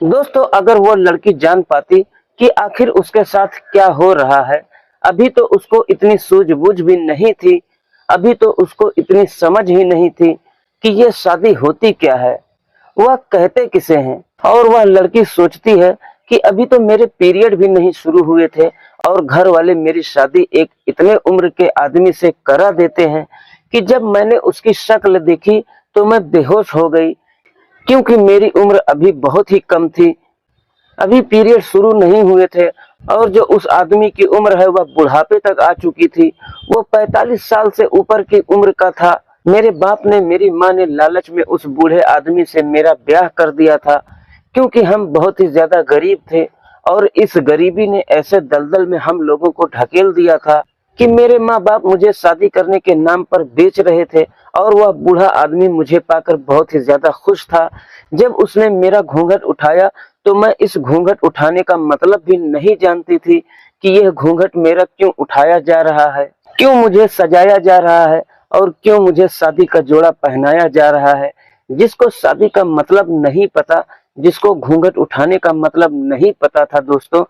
दोस्तों, अगर वो लड़की जान पाती कि आखिर उसके साथ क्या हो रहा है, अभी तो उसको इतनी सूझबूझ भी नहीं थी, अभी तो उसको इतनी समझ ही नहीं थी कि ये शादी होती क्या है, वह कहते किसे हैं। और वह लड़की सोचती है कि अभी तो मेरे पीरियड भी नहीं शुरू हुए थे और घर वाले मेरी शादी एक इतने उम्र के आदमी से करा देते हैं कि जब मैंने उसकी शक्ल देखी तो मैं बेहोश हो गई, क्योंकि मेरी उम्र अभी बहुत ही कम थी, अभी पीरियड शुरू नहीं हुए थे। और जो उस आदमी की उम्र है वह बुढ़ापे तक आ चुकी थी, वो 45 साल से ऊपर की उम्र का था। मेरे बाप ने, मेरी माँ ने लालच में उस बूढ़े आदमी से मेरा ब्याह कर दिया था, क्योंकि हम बहुत ही ज्यादा गरीब थे और इस गरीबी ने ऐसे दलदल में हम लोगों को ढकेल दिया था कि मेरे माँ बाप मुझे शादी करने के नाम पर बेच रहे थे। और वह बूढ़ा आदमी मुझे पाकर बहुत ही ज्यादा खुश था। जब उसने मेरा घूंघट उठाया तो मैं इस घूंघट उठाने का मतलब भी नहीं जानती थी कि यह घूंघट मेरा क्यों उठाया जा रहा है, क्यों मुझे सजाया जा रहा है और क्यों मुझे शादी का जोड़ा पहनाया जा रहा है। जिसको शादी का मतलब नहीं पता, जिसको घूंघट उठाने का मतलब नहीं पता था दोस्तों,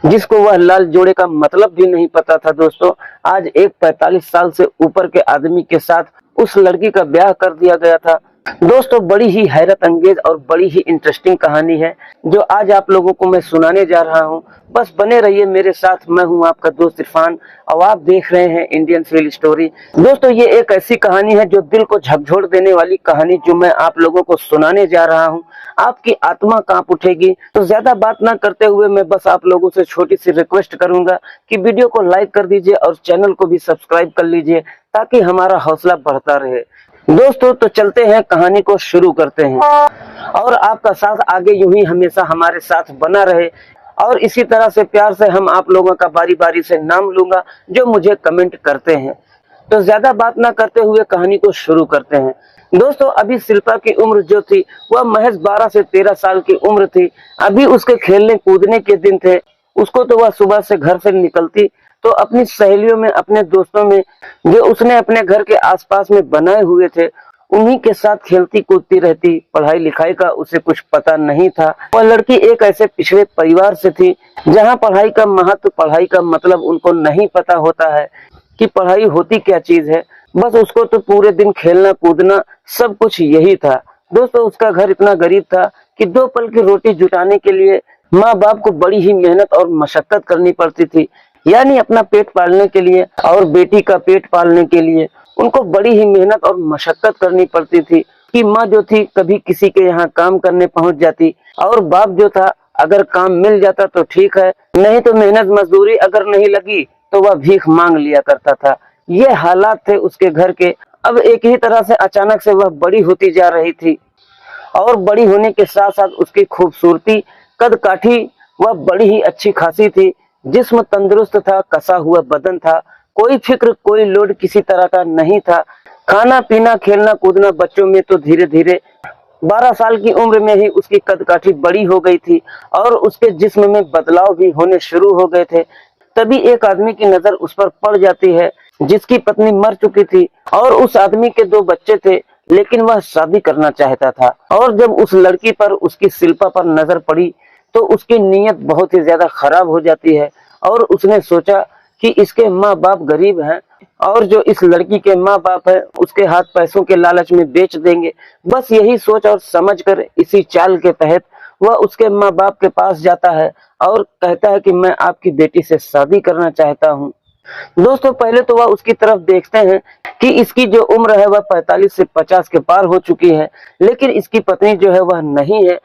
जिसको वह लाल जोड़े का मतलब भी नहीं पता था दोस्तों, आज एक 45 साल से ऊपर के आदमी के साथ उस लड़की का ब्याह कर दिया गया था। दोस्तों, बड़ी ही हैरत अंगेज और बड़ी ही इंटरेस्टिंग कहानी है जो आज आप लोगों को मैं सुनाने जा रहा हूं। बस बने रहिए मेरे साथ। मैं हूं आपका दोस्त इरफान और आप देख रहे हैं इंडियन फील स्टोरी। दोस्तों, ये एक ऐसी कहानी है जो दिल को झकझोर देने वाली कहानी जो मैं आप लोगों को सुनाने जा रहा हूं। आपकी आत्मा कांप उठेगी। तो ज्यादा बात ना करते हुए मैं बस आप लोगों से छोटी सी रिक्वेस्ट करूंगा कि वीडियो को लाइक कर दीजिए और चैनल को भी सब्सक्राइब कर लीजिए ताकि हमारा हौसला बढ़ता रहे। दोस्तों, तो चलते हैं, कहानी को शुरू करते हैं। और आपका साथ आगे यूं ही हमेशा हमारे साथ बना रहे और इसी तरह से प्यार से हम आप लोगों का बारी बारी से नाम लूंगा जो मुझे कमेंट करते हैं। तो ज्यादा बात ना करते हुए कहानी को शुरू करते हैं। दोस्तों, अभी शिल्पा की उम्र जो थी वह महज 12 से 13 साल की उम्र थी। अभी उसके खेलने कूदने के दिन थे। उसको तो वह सुबह से घर से निकलती तो अपनी सहेलियों में, अपने दोस्तों में जो उसने अपने घर के आसपास में बनाए हुए थे, उन्हीं के साथ खेलती कूदती रहती। पढ़ाई लिखाई का उसे कुछ पता नहीं था। वह लड़की एक ऐसे पिछड़े परिवार से थी जहां पढ़ाई का महत्व, पढ़ाई का मतलब उनको नहीं पता होता है कि पढ़ाई होती क्या चीज है। बस उसको तो पूरे दिन खेलना कूदना सब कुछ यही था। दोस्तों, उसका घर इतना गरीब था कि 2 पल की रोटी जुटाने के लिए माँ बाप को बड़ी ही मेहनत और मशक्कत करनी पड़ती थी। यानी अपना पेट पालने के लिए और बेटी का पेट पालने के लिए उनको बड़ी ही मेहनत और मशक्कत करनी पड़ती थी। कि माँ जो थी कभी किसी के यहाँ काम करने पहुंच जाती और बाप जो था अगर काम मिल जाता तो ठीक है, नहीं तो मेहनत मजदूरी अगर नहीं लगी तो वह भीख मांग लिया करता था। ये हालात थे उसके घर के। अब एक ही तरह से अचानक से वह बड़ी होती जा रही थी और बड़ी होने के साथ साथ उसकी खूबसूरती, कद काठी वह बड़ी ही अच्छी खासी थी। जिस्म तंदुरुस्त था, कसा हुआ बदन था, कोई फिक्र कोई लोड किसी तरह का नहीं था। खाना पीना खेलना कूदना बच्चों में तो धीरे धीरे 12 साल की उम्र में ही उसकी कद काठी बड़ी हो गई थी और उसके जिस्म में बदलाव भी होने शुरू हो गए थे। तभी एक आदमी की नजर उस पर पड़ जाती है जिसकी पत्नी मर चुकी थी और उस आदमी के 2 बच्चे थे, लेकिन वह शादी करना चाहता था। और जब उस लड़की पर, उसकी शिल्पा पर नजर पड़ी तो उसकी नीयत बहुत ही ज्यादा खराब हो जाती है और उसने सोचा कि इसके माँ बाप गरीब हैं और जो इस लड़की के माँ बाप है उसके हाथ पैसों के लालच में बेच देंगे। बस यही सोच और समझ कर, इसी चाल के तहत वह उसके माँ बाप के पास जाता है और कहता है कि मैं आपकी बेटी से शादी करना चाहता हूँ। दोस्तों, पहले तो वह उसकी तरफ देखते हैं कि इसकी जो उम्र है वह 45 से 50 के पार हो चुकी है, लेकिन इसकी पत्नी जो है वह नहीं है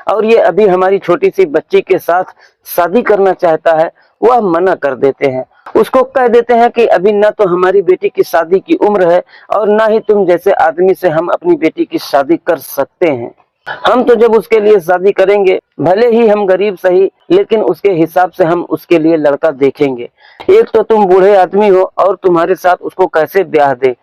और ये अभी हमारी छोटी सी बच्ची के साथ शादी करना चाहता है। वह मना कर देते हैं, उसको कह देते हैं कि अभी ना तो हमारी बेटी की शादी की उम्र है और ना ही तुम जैसे आदमी से हम अपनी बेटी की शादी कर सकते हैं। हम तो जब उसके लिए शादी करेंगे, भले ही हम गरीब सही, लेकिन उसके हिसाब से हम उसके लिए लड़का देखेंगे। एक तो तुम बूढ़े आदमी हो और तुम्हारे साथ उसको कैसे ब्याह दे।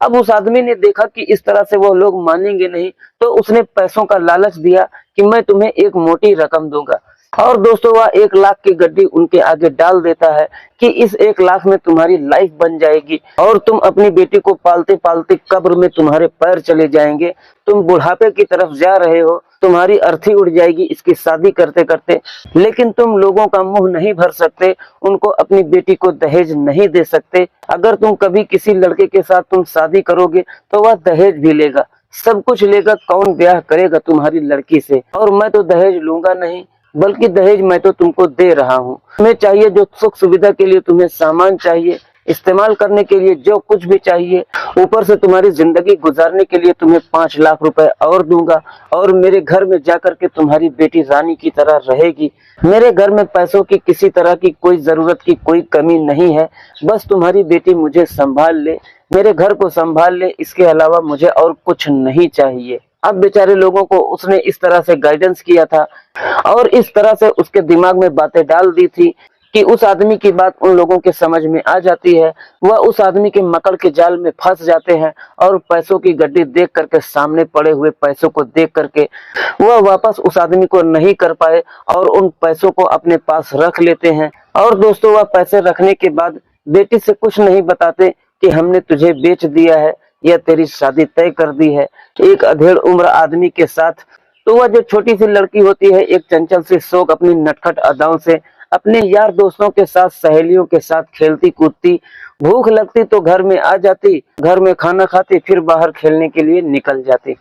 अब उस आदमी ने देखा कि इस तरह से वो लोग मानेंगे नहीं, तो उसने पैसों का लालच दिया कि मैं तुम्हें एक मोटी रकम दूंगा। और दोस्तों, वह 1 लाख की गड्डी उनके आगे डाल देता है कि इस 1 लाख में तुम्हारी लाइफ बन जाएगी और तुम अपनी बेटी को पालते पालते कब्र में तुम्हारे पैर चले जाएंगे। तुम बुढ़ापे की तरफ जा रहे हो तुम्हारी अर्थी उड़ जाएगी इसकी शादी करते करते, लेकिन तुम लोगों का मुंह नहीं भर सकते, उनको अपनी बेटी को दहेज नहीं दे सकते। अगर तुम कभी किसी लड़के के साथ तुम शादी करोगे तो वह दहेज भी लेगा, सब कुछ लेगा, कौन ब्याह करेगा तुम्हारी लड़की से? और मैं तो दहेज लूंगा नहीं, बल्कि दहेज मैं तो तुमको दे रहा हूँ। तुम्हें चाहिए जो सुख सुविधा के लिए तुम्हें सामान चाहिए, इस्तेमाल करने के लिए जो कुछ भी चाहिए, ऊपर से तुम्हारी जिंदगी गुजारने के लिए तुम्हें 5 लाख रुपए और दूंगा, और मेरे घर में जाकर के तुम्हारी बेटी रानी की तरह रहेगी। मेरे घर में पैसों की किसी तरह की कोई जरूरत की कोई कमी नहीं है, बस तुम्हारी बेटी मुझे संभाल ले, मेरे घर को संभाल ले, इसके अलावा मुझे और कुछ नहीं चाहिए। अब बेचारे लोगों को उसने इस तरह से गाइडेंस किया था और इस तरह से उसके दिमाग में बातें डाल दी थी कि उस आदमी की बात उन लोगों के समझ में आ जाती है, वह उस आदमी के मकड़ के जाल में फंस जाते हैं और पैसों की गड्डी देख करके, सामने पड़े हुए पैसों को देख करके वह वापस उस आदमी को नहीं कर पाए और उन पैसों को अपने पास रख लेते हैं। और दोस्तों, वह पैसे रखने के बाद बेटी से कुछ नहीं बताते कि हमने तुझे बेच दिया है या तेरी शादी तय कर दी है एक अधेड़ उम्र आदमी के साथ। तो वह जो छोटी सी लड़की होती है, एक चंचल सी शौक अपनी नटखट अदाओं से अपने यार दोस्तों के साथ, सहेलियों के साथ खेलती कूदती, भूख लगती तो घर में आ जाती, घर में खाना खाती, फिर बाहर खेलने के लिए निकल जाती।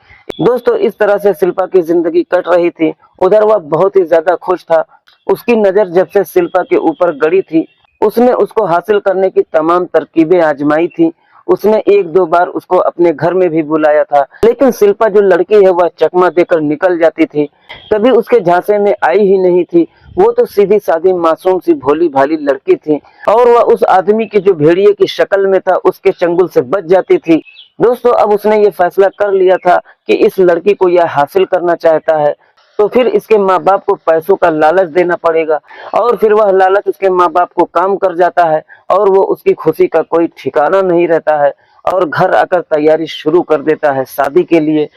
दोस्तों, इस तरह से शिल्पा की जिंदगी कट रही थी। उधर वह बहुत ही ज्यादा खुश था। उसकी नजर जब से शिल्पा के ऊपर गड़ी थी, उसने उसको हासिल करने की तमाम तरकीबें आजमाई थी। उसने 1-2 बार उसको अपने घर में भी बुलाया था, लेकिन शिल्पा जो लड़की है वह चकमा देकर निकल जाती थी, कभी उसके झांसे में आई ही नहीं थी। वो तो सीधी सादी मासूम सी भोली भाली लड़की थी और वह उस आदमी की जो भेड़िए की शक्ल में था उसके चंगुल से बच जाती थी। दोस्तों, अब उसने ये फैसला कर लिया था कि इस लड़की को यह हासिल करना चाहता है, तो फिर इसके माँ बाप को पैसों का लालच देना पड़ेगा। और फिर वह लालच उसके माँ बाप को काम कर जाता है और वो उसकी खुशी का कोई ठिकाना नहीं रहता है और घर आकर तैयारी शुरू कर देता है शादी के लिए।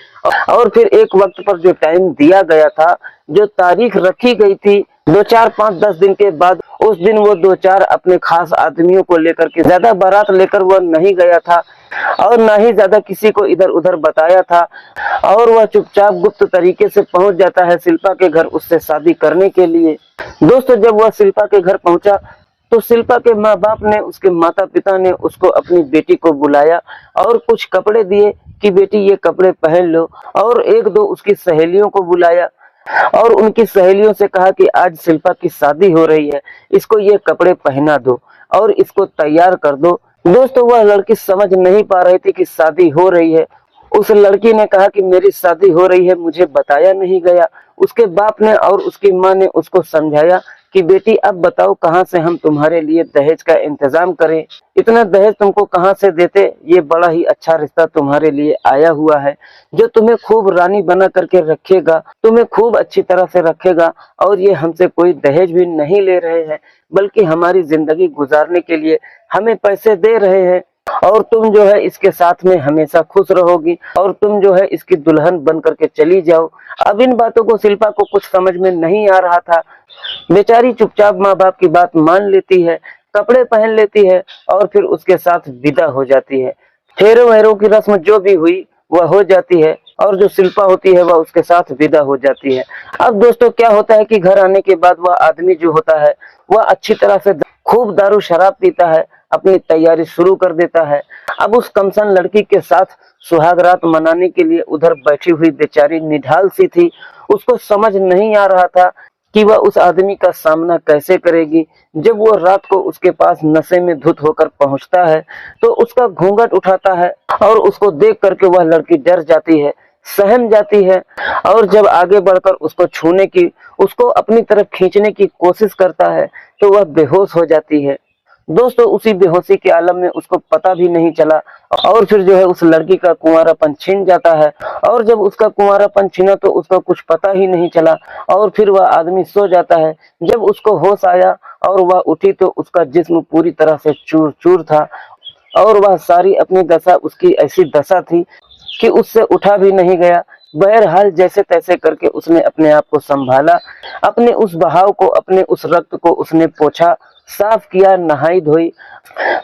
और फिर एक वक्त पर जो टाइम दिया गया था, जो तारीख रखी गई थी, 2, 4, 5, 10 दिन के बाद, उस दिन वो 2-4 अपने खास आदमियों को लेकर के, ज्यादा बारात लेकर वह नहीं गया था और ना ही ज्यादा किसी को इधर उधर बताया था, और वह चुपचाप गुप्त तरीके से पहुंच जाता है शिल्पा के घर उससे शादी करने के लिए। दोस्तों, जब वह शिल्पा के घर पहुंचा तो शिल्पा के माँ बाप ने, उसके माता पिता ने उसको अपनी बेटी को बुलाया और कुछ कपड़े दिए कि बेटी ये कपड़े पहन लो, और 1-2 उसकी सहेलियों को बुलाया और उनकी सहेलियों से कहा कि आज शिल्पा की शादी हो रही है, इसको ये कपड़े पहना दो और इसको तैयार कर दो। दोस्तों, वह लड़की समझ नहीं पा रही थी कि शादी हो रही है। उस लड़की ने कहा कि मेरी शादी हो रही है, मुझे बताया नहीं गया। उसके बाप ने और उसकी माँ ने उसको समझाया कि बेटी अब बताओ कहाँ से हम तुम्हारे लिए दहेज का इंतजाम करें, इतना दहेज तुमको कहाँ से देते, ये बड़ा ही अच्छा रिश्ता तुम्हारे लिए आया हुआ है जो तुम्हें खूब रानी बना करके रखेगा, तुम्हें खूब अच्छी तरह से रखेगा, और ये हमसे कोई दहेज भी नहीं ले रहे हैं, बल्कि हमारी जिंदगी गुजारने के लिए हमें पैसे दे रहे हैं, और तुम जो है इसके साथ में हमेशा खुश रहोगी और तुम जो है इसकी दुल्हन बन करके चली जाओ। अब इन बातों को शिल्पा को कुछ समझ में नहीं आ रहा था। बेचारी चुपचाप माँ बाप की बात मान लेती है, कपड़े पहन लेती है और फिर उसके साथ विदा हो जाती है। फेरों वेरों की रस्म जो भी हुई वह हो जाती है और जो शिल्पा होती है वह उसके साथ विदा हो जाती है। अब दोस्तों, क्या होता है कि घर आने के बाद वह आदमी जो होता है वह अच्छी तरह से खूब दारू शराब पीता है, अपनी तैयारी शुरू कर देता है। अब उस कमसन लड़की के साथ सुहाग रात मनाने के लिए उधर बैठी हुई बेचारी निढाल सी थी। उसको समझ नहीं आ रहा था कि वह उस आदमी का सामना कैसे करेगी। जब वो रात को उसके पास नशे में धुत होकर पहुंचता है तो उसका घूंघट उठाता है और उसको देख करके वह लड़की डर जाती है, सहम जाती है, और जब आगे बढ़कर उसको छूने की, उसको अपनी तरफ खींचने की कोशिश करता है तो वह बेहोश हो जाती है। दोस्तों, उसी बेहोशी के आलम में उसको पता भी नहीं चला और फिर जो है उस लड़की का कुंवारापन छिन जाता है, और जब उसका कुंवारापन छिना तो उसका कुछ पता ही नहीं चला और फिर वह आदमी सो जाता है। जब उसको होश आया और वह उठी तो उसका जिस्म पूरी तरह से चूर चूर था और वह सारी अपनी दशा, उसकी ऐसी दशा थी कि उससे उठा भी नहीं गया। बहरहाल जैसे तैसे करके उसने अपने आप को संभाला, अपने उस बहाव को, अपने उस रक्त को उसने पोंछा, साफ किया, नहाई धोई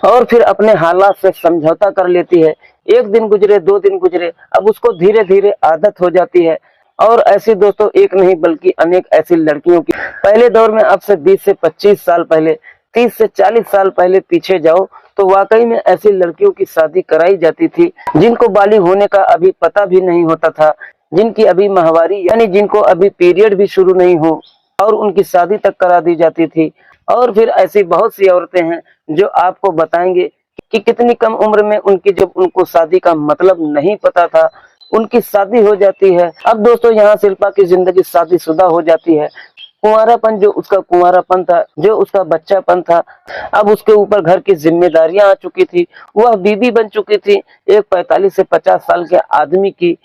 और फिर अपने हालात से समझौता कर लेती है। 1 दिन गुजरे, 2 दिन गुजरे, अब उसको धीरे धीरे आदत हो जाती है और ऐसी दोस्तों एक नहीं बल्कि अनेक ऐसी लड़कियों की पहले दौर में, अब से 20 से 25 साल पहले, 30 से 40 साल पहले पीछे जाओ तो वाकई में ऐसी लड़कियों की शादी कराई जाती थी जिनको बालिग होने का अभी पता भी नहीं होता था, जिनकी अभी माहवारी यानी जिनको अभी पीरियड भी शुरू नहीं हो, और उनकी शादी तक करा दी जाती थी। और फिर ऐसी बहुत सी औरतें हैं जो आपको बताएंगे कि कितनी कम उम्र में उनकी, जब उनको शादी का मतलब नहीं पता था, उनकी शादी हो जाती है। अब दोस्तों यहाँ शिल्पा की जिंदगी शादीशुदा हो जाती है। कुंवारापन, जो उसका कुंवारापन था, जो उसका बच्चापन था, अब उसके ऊपर घर की जिम्मेदारियां आ चुकी थी। वह बीबी बन चुकी थी एक 45 से 50 साल के आदमी की।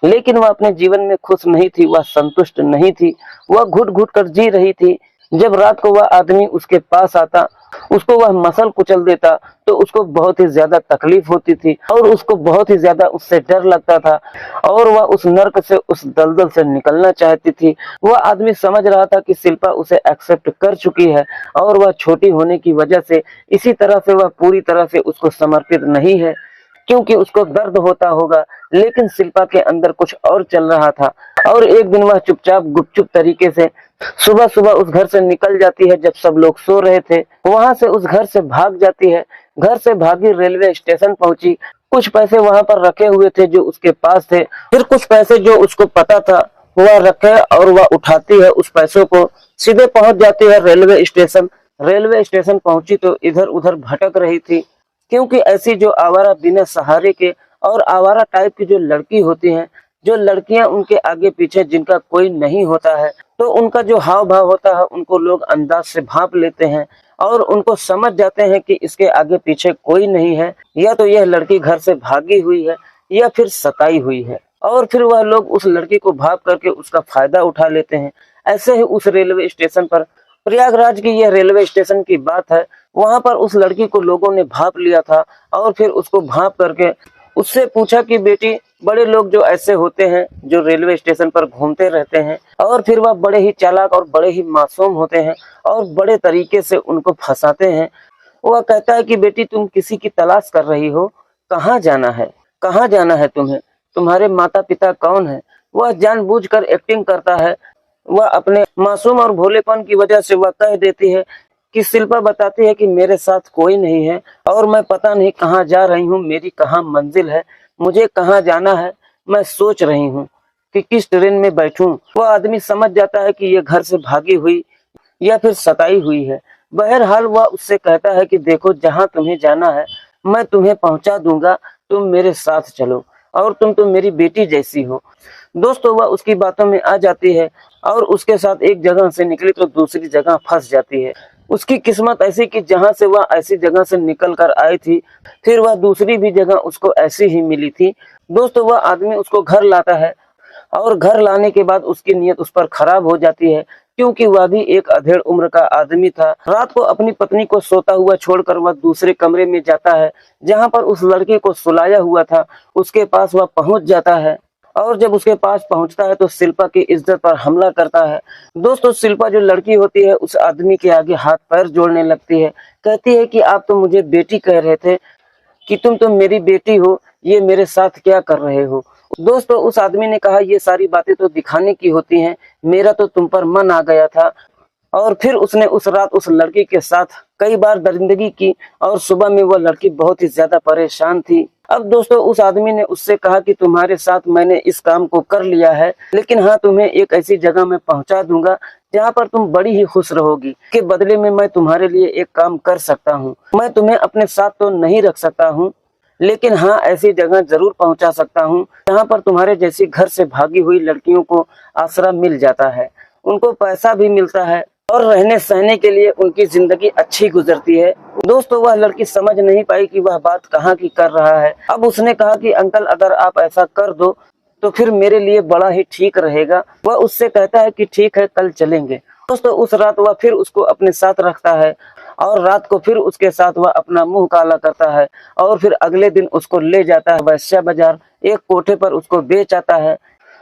लेकिन वह अपने जीवन में खुश नहीं थी, वह संतुष्ट नहीं थी, वह घुट घुट कर जी रही थी। जब रात को वह आदमी उसके पास आता, उसको वह मसल कुचल देता, तो उसको बहुत ही ज्यादा तकलीफ होती थी और उसको बहुत ही ज्यादा उससे डर लगता था और वह उस नर्क से, उस दलदल से निकलना चाहती थी। वह आदमी समझ रहा था कि शिल्पा उसे एक्सेप्ट कर चुकी है और वह छोटी होने की वजह से इसी तरह से वह पूरी तरह से उसको समर्पित नहीं है, क्योंकि उसको दर्द होता होगा। लेकिन शिल्पा के अंदर कुछ और चल रहा था और एक दिन वह चुपचाप गुपचुप तरीके से सुबह सुबह उस घर से निकल जाती है। जब सब लोग सो रहे थे, वहां से उस घर से भाग जाती है। घर से भागी, रेलवे स्टेशन पहुंची। कुछ पैसे वहां पर रखे हुए थे जो उसके पास थे, फिर कुछ पैसे जो उसको पता था वह रखे और वह उठाती है उस पैसों को, सीधे पहुंच जाती है रेलवे स्टेशन। रेलवे स्टेशन पहुंची तो इधर उधर भटक रही थी, क्योंकि ऐसी जो आवारा, बिना सहारे के और आवारा टाइप की जो लड़की होती हैं, जो लड़कियां उनके आगे पीछे जिनका कोई नहीं होता है, तो उनका जो हाव भाव होता है उनको लोग अंदाज से भांप लेते हैं और उनको समझ जाते हैं कि इसके आगे पीछे कोई नहीं है, या तो यह लड़की घर से भागी हुई है या फिर सताई हुई है। और फिर वह लोग उस लड़की को भाप करके उसका फायदा उठा लेते हैं। ऐसे ही उस रेलवे स्टेशन पर, प्रयागराज की यह रेलवे स्टेशन की बात है, वहां पर उस लड़की को लोगों ने भाप लिया था और फिर उसको भाप करके उससे पूछा कि बेटी, बड़े लोग जो ऐसे होते हैं जो रेलवे स्टेशन पर घूमते रहते हैं और फिर वह बड़े ही चालाक और बड़े ही मासूम होते हैं और बड़े तरीके से उनको फंसाते हैं। वह कहता है कि बेटी, तुम किसी की तलाश कर रही हो, कहाँ जाना है, कहाँ जाना है तुम्हें, तुम्हारे माता पिता कौन है। वह जानबूझकर एक्टिंग करता है। वह अपने मासूम और भोलेपन की वजह से वह कह देती है कि शिल्पा बताती है कि मेरे साथ कोई नहीं है और मैं पता नहीं कहाँ जा रही हूँ, मेरी कहाँ मंजिल है, मुझे कहाँ जाना है, मैं सोच रही हूँ कि किस ट्रेन में बैठूं। वह आदमी समझ जाता है कि ये घर से भागी हुई या फिर सताई हुई है। बहरहाल वह उससे कहता है कि देखो, जहाँ तुम्हें जाना है मैं तुम्हें पहुंचा दूंगा, तुम मेरे साथ चलो और तुम तो मेरी बेटी जैसी हो। दोस्तों, वह उसकी बातों में आ जाती है और उसके साथ एक जगह से निकली तो दूसरी जगह फंस जाती है। उसकी किस्मत ऐसी कि जहां से वह ऐसी जगह से निकल कर आई थी, फिर वह दूसरी भी जगह उसको ऐसी ही मिली थी। दोस्तों, वह आदमी उसको घर लाता है और घर लाने के बाद उसकी नीयत उस पर खराब हो जाती है, क्योंकि वह भी एक अधेड़ उम्र का आदमी था। रात को अपनी पत्नी को सोता हुआ छोड़कर वह दूसरे कमरे में जाता है जहां पर उस लड़के को सुलाया हुआ था। उसके पास वह पहुंच जाता है और जब उसके पास पहुंचता है तो शिल्पा की इज्जत पर हमला करता है। दोस्तों, शिल्पा जो लड़की होती है उस आदमी के आगे हाथ पैर जोड़ने लगती है। कहती है कि आप तो मुझे बेटी कह रहे थे, कि तुम तो मेरी बेटी हो, ये मेरे साथ क्या कर रहे हो। दोस्तों, उस आदमी ने कहा, ये सारी बातें तो दिखाने की होती हैं, मेरा तो तुम पर मन आ गया था। और फिर उसने उस रात उस लड़की के साथ कई बार दरिंदगी की और सुबह में वह लड़की बहुत ही ज्यादा परेशान थी। अब दोस्तों, उस आदमी ने उससे कहा कि तुम्हारे साथ मैंने इस काम को कर लिया है, लेकिन हाँ, तुम्हें एक ऐसी जगह में पहुंचा दूंगा जहाँ पर तुम बड़ी ही खुश रहोगी। के बदले में मैं तुम्हारे लिए एक काम कर सकता हूँ। मैं तुम्हें अपने साथ तो नहीं रख सकता हूँ, लेकिन हाँ, ऐसी जगह जरूर पहुंचा सकता हूँ जहाँ पर तुम्हारे जैसी घर से भागी हुई लड़कियों को आसरा मिल जाता है, उनको पैसा भी मिलता है और रहने सहने के लिए उनकी जिंदगी अच्छी गुजरती है। दोस्तों, वह लड़की समझ नहीं पाई कि वह बात कहाँ की कर रहा है। अब उसने कहा कि अंकल, अगर आप ऐसा कर दो तो फिर मेरे लिए बड़ा ही ठीक रहेगा। वह उससे कहता है कि ठीक है, कल चलेंगे। दोस्तों, उस रात वह फिर उसको अपने साथ रखता है और रात को फिर उसके साथ वह अपना मुंह काला करता है और फिर अगले दिन उसको ले जाता है वैश्या बाजार। एक कोठे पर उसको बेच आता है।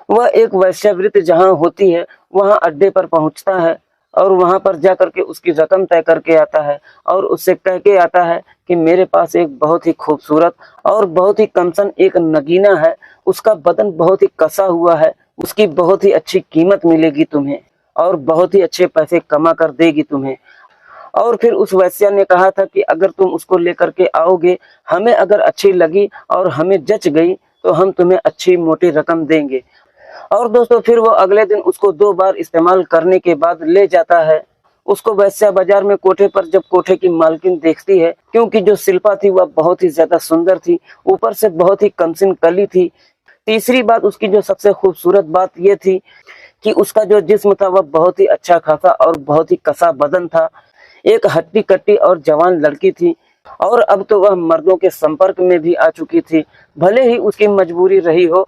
वह एक वैश्यावृत्ति जहाँ होती है वहाँ अड्डे पर पहुँचता है और वहां पर जा करके उसकी रकम तय करके आता है और उससे कह के आता है कि मेरे पास एक बहुत ही खूबसूरत और बहुत ही कमसन एक नगीना है, उसका बदन बहुत ही कसा हुआ है, उसकी बहुत ही अच्छी कीमत मिलेगी तुम्हें और बहुत ही अच्छे पैसे कमा कर देगी तुम्हें। और फिर उस वैश्या ने कहा था कि अगर तुम उसको लेकर के आओगे, हमें अगर अच्छी लगी और हमें जच गई तो हम तुम्हें अच्छी मोटी रकम देंगे। और दोस्तों फिर वो अगले दिन उसको 2 बार इस्तेमाल करने के बाद ले जाता है। उसको वैश्या बाजार में कोठे पर जब कोठे की मालकिन देखती है, क्योंकि जो शिल्पा थी वह बहुत ही ज्यादा सुंदर थी, ऊपर से बहुत ही कमसिन कली थी। तीसरी बात उसकी जो सबसे खूबसूरत बात ये थी कि उसका जो जिस्म था वह बहुत ही अच्छा खासा और बहुत ही कसा बदन था। एक हट्टी कट्टी और जवान लड़की थी और अब तो वह मर्दों के संपर्क में भी आ चुकी थी। भले ही उसकी मजबूरी रही हो,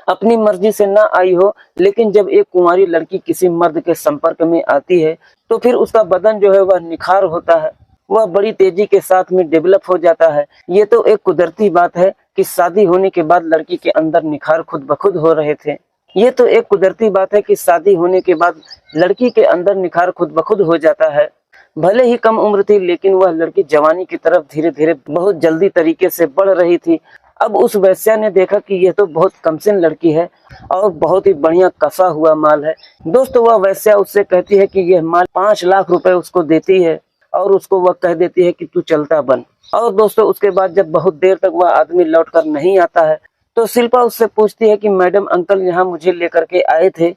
अपनी मर्जी से ना आई हो, लेकिन जब एक कुंवारी लड़की किसी मर्द के संपर्क में आती है तो फिर उसका बदन जो है वह निखार होता है, वह बड़ी तेजी के साथ में डेवलप हो जाता है। ये तो एक कुदरती बात है कि शादी होने के बाद लड़की के अंदर निखार खुद ब खुद हो रहे थे। ये तो एक कुदरती बात है कि शादी होने के बाद लड़की के अंदर निखार खुद ब खुद हो जाता है। भले ही कम उम्र थी, लेकिन वह लड़की जवानी की तरफ धीरे धीरे बहुत जल्दी तरीके से बढ़ रही थी। अब उस वैश्या ने देखा कि यह तो बहुत कमसिन लड़की है और बहुत ही बढ़िया कसा हुआ माल है। दोस्तों वह वैश्या उससे कहती है कि यह माल 5 लाख रुपए उसको देती है और उसको वह कह देती है कि तू चलता बन। और दोस्तों उसके बाद जब बहुत देर तक वह आदमी लौट कर नहीं आता है तो शिल्पा उससे पूछती है कि मैडम अंकल यहाँ मुझे लेकर के आए थे,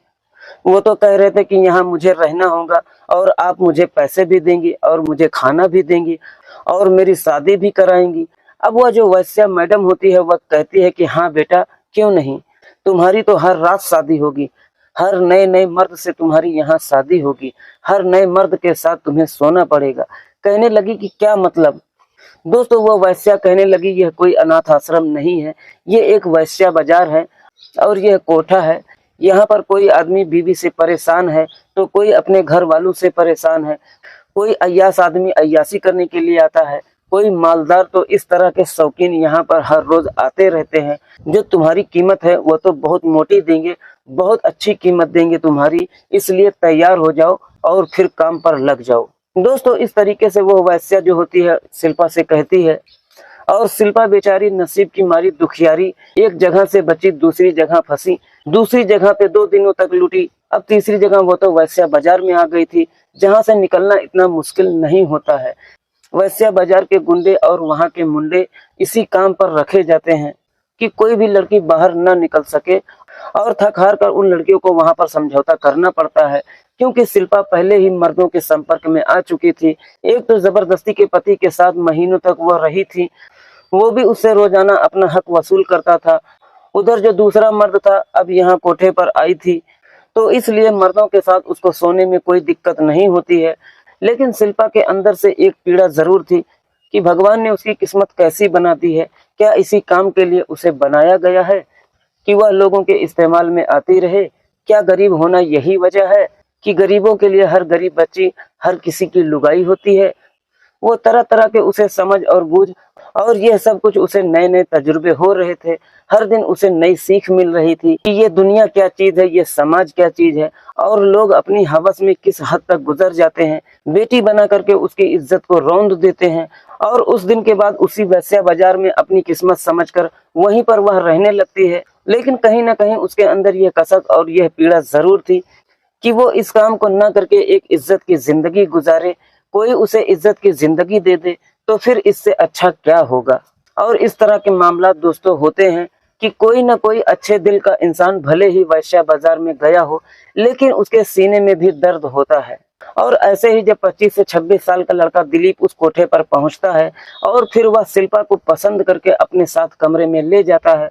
वो तो कह रहे थे कि यहाँ मुझे रहना होगा और आप मुझे पैसे भी देंगी और मुझे खाना भी देंगी और मेरी शादी भी कराएंगी। अब वह जो वैश्या मैडम होती है वह कहती है कि हाँ बेटा, क्यों नहीं, तुम्हारी तो हर रात शादी होगी, हर नए नए मर्द से तुम्हारी यहाँ शादी होगी, हर नए मर्द के साथ तुम्हें सोना पड़ेगा। कहने लगी कि क्या मतलब? दोस्तों वो वैश्या कहने लगी यह कोई अनाथ आश्रम नहीं है, ये एक वैश्या बाजार है और यह कोठा है। यहाँ पर कोई आदमी बीवी से परेशान है तो कोई अपने घर वालों से परेशान है, कोई अय्यास आदमी अय्यासी करने के लिए आता है, कोई मालदार, तो इस तरह के शौकीन यहाँ पर हर रोज आते रहते हैं। जो तुम्हारी कीमत है वो तो बहुत मोटी देंगे, बहुत अच्छी कीमत देंगे तुम्हारी, इसलिए तैयार हो जाओ और फिर काम पर लग जाओ। दोस्तों इस तरीके से वो वैश्या जो होती है शिल्पा से कहती है और शिल्पा बेचारी नसीब की मारी दुखियारी, एक जगह से बची दूसरी जगह फंसी, दूसरी जगह पे 2 दिनों तक लूटी, अब तीसरी जगह वो तो वैश्या बाजार में आ गई थी जहां से निकलना इतना मुश्किल नहीं होता है। वैश्या बाजार के गुंडे और वहां के मुंडे इसी काम पर रखे जाते हैं कि कोई भी लड़की बाहर ना निकल सके और थक हार कर उन लड़कियों को वहां पर समझौता करना पड़ता है, क्योंकि शिल्पा पहले ही मर्दों के संपर्क में आ चुकी थी। एक तो जबरदस्ती के पति के साथ महीनों तक वह रही थी, वो भी उससे रोजाना अपना हक वसूल करता था। उधर जो दूसरा मर्द था अब यहाँ कोठे पर आई थी, तो इसलिए मर्दों के साथ उसको सोने में कोई दिक्कत नहीं होती है। लेकिन शिल्पा के अंदर से एक पीड़ा जरूर थी कि भगवान ने उसकी किस्मत कैसी बना दी है, क्या इसी काम के लिए उसे बनाया गया है कि वह लोगों के इस्तेमाल में आती रहे? क्या गरीब होना यही वजह है कि गरीबों के लिए हर गरीब बच्ची हर किसी की लुगाई होती है? वो तरह तरह के उसे समझ और बूझ और यह सब कुछ उसे नए नए तजुर्बे हो रहे थे। हर दिन उसे नई सीख मिल रही थी कि ये दुनिया क्या चीज है, ये समाज क्या चीज है और लोग अपनी हवस में किस हद तक गुजर जाते हैं। बेटी बना करके उसकी इज्जत को रौंद देते हैं और उस दिन के बाद उसी वैश्या बाजार में अपनी किस्मत समझकर वहीं पर वह रहने लगती है। लेकिन कहीं ना कहीं उसके अंदर यह कसक और यह पीड़ा जरूर थी कि वो इस काम को न करके एक इज्जत की जिंदगी गुजारे, कोई उसे इज्जत की जिंदगी दे दे तो फिर इससे अच्छा क्या होगा। और इस तरह के मामला दोस्तों होते हैं कि कोई ना कोई अच्छे दिल का इंसान भले ही वैश्या बाजार में गया हो, लेकिन उसके सीने में भी दर्द होता है। और ऐसे ही जब 25 से 26 साल का लड़का दिलीप उस कोठे पर पहुंचता है और फिर वह शिल्पा को पसंद करके अपने साथ कमरे में ले जाता है,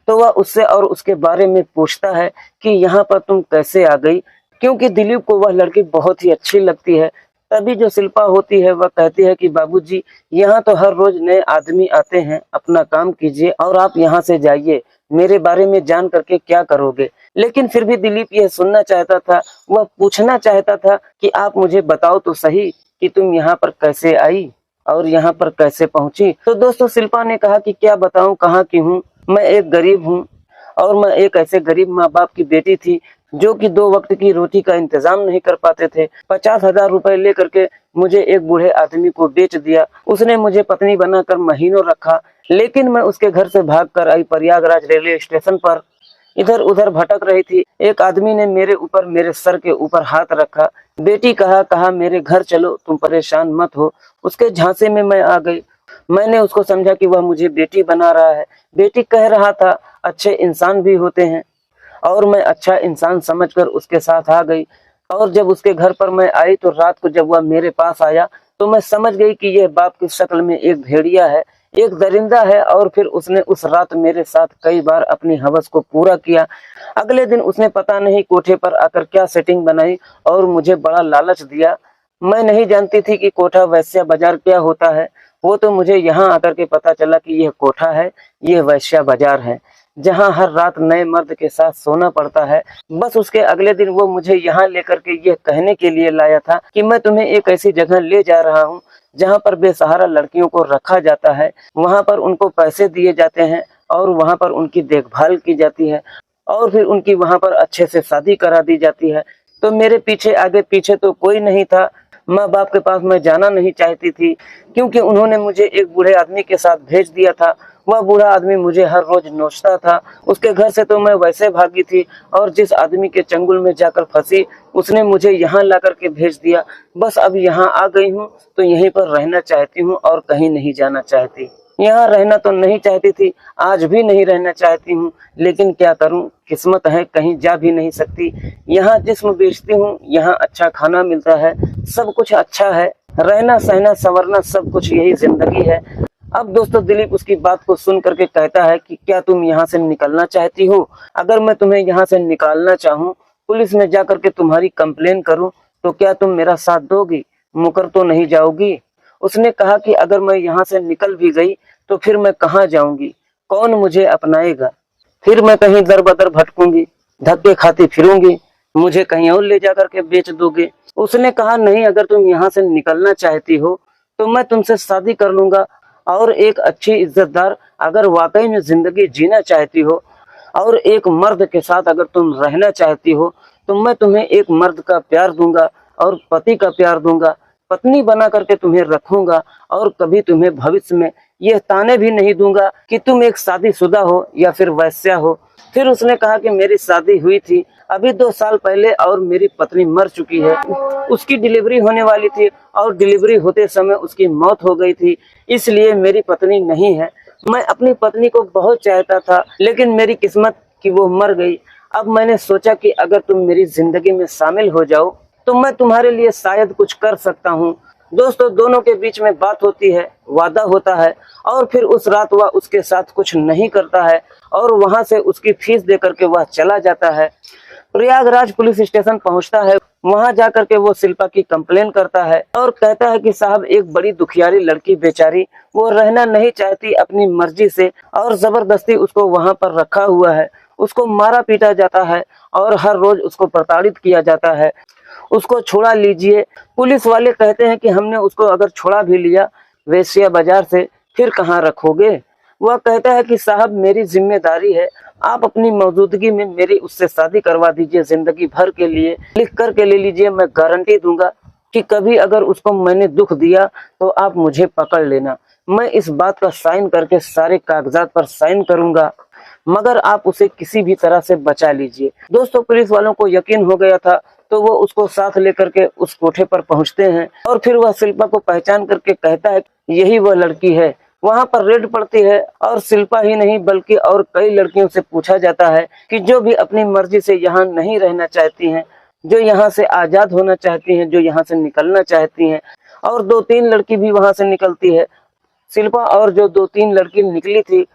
तो वह उससे और उसके बारे में पूछता है कि यहाँ पर तुम कैसे आ गई, क्योंकि दिलीप को वह लड़की बहुत ही अच्छी लगती है। तभी जो शिल्पा होती है वह कहती है कि बाबूजी, यहाँ तो हर रोज नए आदमी आते हैं, अपना काम कीजिए और आप यहाँ से जाइए, मेरे बारे में जान करके क्या करोगे। लेकिन फिर भी दिलीप यह सुनना चाहता था, वह पूछना चाहता था कि आप मुझे बताओ तो सही कि तुम यहाँ पर कैसे आई और यहाँ पर कैसे पहुंची। तो दोस्तों शिल्पा ने कहा कि क्या बताऊं, कहाँ की हूँ, मैं एक गरीब हूँ और मैं एक ऐसे गरीब माँ बाप की बेटी थी जो कि 2 वक्त की रोटी का इंतजाम नहीं कर पाते थे। 50,000 रुपए लेकर के मुझे एक बूढ़े आदमी को बेच दिया, उसने मुझे पत्नी बनाकर महीनों रखा, लेकिन मैं उसके घर से भागकर आई प्रयागराज रेलवे स्टेशन पर। इधर उधर भटक रही थी। एक आदमी ने मेरे सर के ऊपर हाथ रखा। बेटी कहा मेरे घर चलो, तुम परेशान मत हो। उसके झांसे में मैं आ गई। मैंने उसको समझा कि वह मुझे बेटी बना रहा है। बेटी कह रहा था अच्छे इंसान भी होते हैं, और मैं अच्छा इंसान समझकर उसके साथ आ गई। और जब उसके घर पर मैं आई तो रात को जब वह मेरे पास आया तो मैं समझ गई कि यह बाप की शक्ल में एक भेड़िया है, एक दरिंदा है। और फिर उसने उस रात मेरे साथ कई बार अपनी हवस को पूरा किया। अगले दिन उसने पता नहीं कोठे पर आकर क्या सेटिंग बनाई और मुझे बड़ा लालच दिया। मैं नहीं जानती थी कि कोठा वैश्या बाजार क्या होता है। वो तो मुझे यहाँ आकर के पता चला कि यह कोठा है, यह वैश्या बाजार है, जहाँ हर रात नए मर्द के साथ सोना पड़ता है। बस उसके अगले दिन वो मुझे यहाँ लेकर के यह कहने के लिए लाया था कि मैं तुम्हें एक ऐसी जगह ले जा रहा हूँ जहाँ पर बेसहारा लड़कियों को रखा जाता है, वहाँ पर उनको पैसे दिए जाते हैं और वहाँ पर उनकी देखभाल की जाती है और फिर उनकी वहाँ पर अच्छे से शादी करा दी जाती है। तो मेरे पीछे आगे पीछे तो कोई नहीं था। माँ बाप के पास मैं जाना नहीं चाहती थी, क्योंकि उन्होंने मुझे एक बूढ़े आदमी के साथ भेज दिया था। वह बूढ़ा आदमी मुझे हर रोज नोचता था। उसके घर से तो मैं वैसे भागी थी, और जिस आदमी के चंगुल में जाकर फंसी उसने मुझे यहाँ ला करके भेज दिया। बस अब यहाँ आ गई हूँ तो यहीं पर रहना चाहती हूँ और कहीं नहीं जाना चाहती। यहाँ रहना तो नहीं चाहती थी, आज भी नहीं रहना चाहती हूँ, लेकिन क्या करूँ, किस्मत है, कहीं जा भी नहीं सकती। यहाँ जिस्म बेचती हूँ, यहाँ अच्छा खाना मिलता है, सब कुछ अच्छा है, रहना सहना संवरना सब कुछ यही जिंदगी है। अब दोस्तों दिलीप उसकी बात को सुन करके कहता है कि क्या तुम यहाँ से निकलना चाहती हो? अगर मैं तुम्हें यहाँ से निकालना चाहूँ, पुलिस में जा करके तुम्हारी कंप्लेन करूँ, तो क्या तुम मेरा साथ दोगी? मुकर तो नहीं जाओगी? उसने कहा कि अगर मैं यहाँ से निकल भी गई तो फिर मैं कहाँ जाऊंगी, कौन मुझे अपनाएगा? फिर मैं कहीं दर बदर भटकूंगी, धक्के खाती फिरूंगी, मुझे कहीं और ले जा करके बेच दोगे। उसने कहा नहीं, अगर तुम यहाँ से निकलना चाहती हो तो मैं तुमसे शादी कर लूंगा, और एक अच्छी इज्जतदार, अगर वाकई में जिंदगी जीना चाहती हो और एक मर्द के साथ अगर तुम रहना चाहती हो तो मैं तुम्हें एक मर्द का प्यार दूंगा और पति का प्यार दूंगा, पत्नी बना करके तुम्हें रखूंगा, और कभी तुम्हें भविष्य में यह ताने भी नहीं दूंगा कि तुम एक शादीशुदा हो या फिर वैश्या हो। फिर उसने कहा कि मेरी शादी हुई थी अभी 2 साल पहले और मेरी पत्नी मर चुकी है। उसकी डिलीवरी होने वाली थी और डिलीवरी होते समय उसकी मौत हो गई थी, इसलिए मेरी पत्नी नहीं है। मैं अपनी पत्नी को बहुत चाहता था, लेकिन मेरी किस्मत कि वो मर गई। अब मैंने सोचा कि अगर तुम मेरी जिंदगी में शामिल हो जाओ तो मैं तुम्हारे लिए शायद कुछ कर सकता हूँ। दोस्तों दोनों के बीच में बात होती है, वादा होता है, और फिर उस रात वह उसके साथ कुछ नहीं करता है और वहां से उसकी फीस दे करके वह चला जाता है। प्रयागराज पुलिस स्टेशन पहुंचता है। वहां जाकर के वो शिल्पा की कंप्लेन करता है और कहता है कि साहब, एक बड़ी दुखियारी लड़की बेचारी, वो रहना नहीं चाहती अपनी मर्जी से और जबरदस्ती उसको वहां पर रखा हुआ है। उसको मारा पीटा जाता है और हर रोज उसको प्रताड़ित किया जाता है। उसको छुड़ा लीजिए। पुलिस वाले कहते हैं कि हमने उसको अगर छुड़ा भी लिया वेश्या बाजार से, फिर कहाँ रखोगे? वह कहता है कि साहब, मेरी जिम्मेदारी है, आप अपनी मौजूदगी में मेरी उससे शादी करवा दीजिए जिंदगी भर के लिए, लिख करके ले लीजिए। मैं गारंटी दूंगा कि कभी अगर उसको मैंने दुख दिया तो आप मुझे पकड़ लेना। मैं इस बात का साइन करके सारे कागजात पर साइन करूंगा, मगर आप उसे किसी भी तरह से बचा लीजिए। दोस्तों पुलिस वालों को यकीन हो गया था, तो वो उसको साथ लेकर के उस कोठे पर पहुंचते हैं और फिर वह शिल्पा को पहचान करके कहता है यही वह लड़की है। वहां पर रेड पड़ती है और शिल्पा ही नहीं बल्कि और कई लड़कियों से पूछा जाता है कि जो भी अपनी मर्जी से यहाँ नहीं रहना चाहती हैं, जो यहाँ से आजाद होना चाहती हैं, जो यहाँ से निकलना चाहती हैं। और 2-3 लड़की भी वहां से निकलती है। शिल्पा और जो 2-3 लड़की निकली थी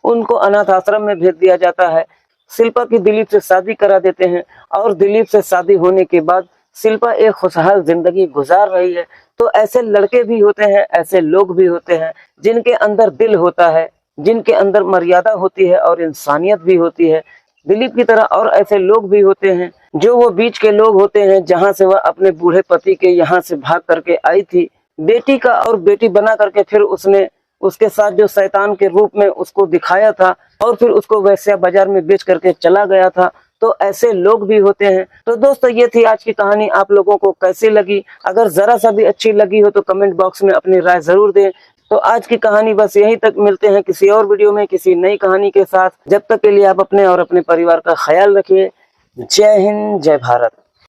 उनको अनाथ आश्रम में भेज दिया जाता है। शिल्पा की दिलीप से शादी करा देते हैं और दिलीप से शादी होने के बाद शिल्पा एक खुशहाल जिंदगी गुजार रही है। तो ऐसे लड़के भी होते हैं, ऐसे लोग भी होते हैं जिनके अंदर दिल होता है, जिनके अंदर मर्यादा होती है और इंसानियत भी होती है। दिलीप की तरह और ऐसे लोग भी होते हैं जो वो बीच के लोग होते हैं जहां से वह अपने बूढ़े पति के यहाँ से भाग करके आई थी, बेटी का और बेटी बना करके फिर उसने उसके साथ जो शैतान के रूप में उसको दिखाया था और फिर उसको वैश्या बाजार में बेच करके चला गया था। तो ऐसे लोग भी होते हैं। तो दोस्तों ये थी आज की कहानी। आप लोगों को कैसी लगी? अगर जरा सा भी अच्छी लगी हो तो कमेंट बॉक्स में अपनी राय जरूर दें। तो आज की कहानी बस यहीं तक, मिलते हैं किसी और वीडियो में किसी नई कहानी के साथ। जब तक के लिए आप अपने और अपने परिवार का ख्याल रखिए। जय हिंद, जय भारत।